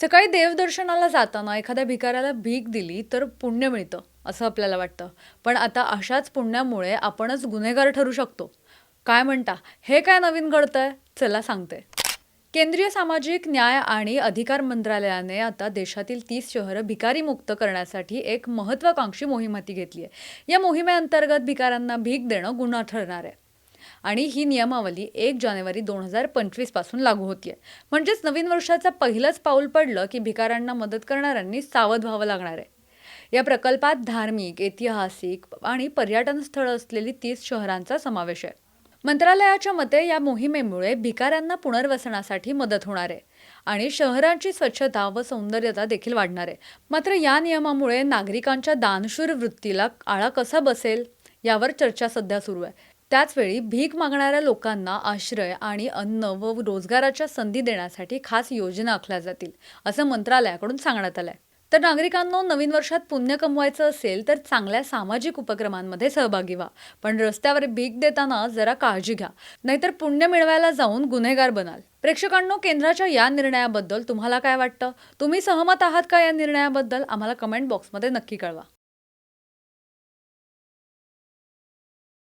सकाळी देवदर्शनाला जाताना एखाद्या भिकाऱ्याला भीक दिली तर पुण्य मिळतं असं आपल्याला वाटतं. पण आता अशाच पुण्यामुळे आपणच गुन्हेगार ठरू शकतो. काय म्हणता? हे काय नवीन घडतंय? चला सांगते. केंद्रीय सामाजिक न्याय आणि अधिकार मंत्रालयाने आता देशातील 30 शहरं भिकारीमुक्त करण्यासाठी एक महत्त्वाकांक्षी मोहीम हाती घेतली आहे. या मोहिमेअंतर्गत भिकाऱ्यांना भीक देणं गुन्हा ठरणार आहे. आणि ही नियमावली 1 जानेवारी 2025 पासून लागू होतीये. म्हणजेच नवीन वर्षाचं पहिलंच पाऊल पडलं की भिकाऱ्यांना मदत करणाऱ्यांनी सावध व्हावं लागणार आहे. या प्रकल्पात धार्मिक, ऐतिहासिक आणि पर्यटन स्थळं असलेली 30 शहरांचा समावेश आहे. मंत्रालयाच्या मते या मोहिमेमुळे भिकाऱ्यांना पुनर्वसनासाठी मदत होणार आहे आणि शहरांची स्वच्छता व सौंदर्यता देखील वाढणार आहे. मात्र या नियमामुळे नागरिकांच्या दानशूर वृत्तीला आळा कसा बसेल यावर चर्चा सध्या सुरू आहे. त्याचवेळी भीक मागणाऱ्या लोकांना आश्रय आणि अन्न व रोजगाराच्या संधी देण्यासाठी खास योजना आखल्या जातील असं मंत्रालयाकडून सांगण्यात आलंय. तर नागरिकांना नवीन वर्षात पुण्य कमवायचं असेल तर चांगल्या सामाजिक उपक्रमांमध्ये सहभागी व्हा. पण रस्त्यावर भीक देताना जरा काळजी घ्या, नाहीतर पुण्य मिळवायला जाऊन गुन्हेगार बनाल. प्रेक्षकांनो, केंद्राच्या या निर्णयाबद्दल तुम्हाला काय वाटतं? तुम्ही सहमत आहात का या निर्णयाबद्दल? आम्हाला कमेंट बॉक्समध्ये नक्की कळवा.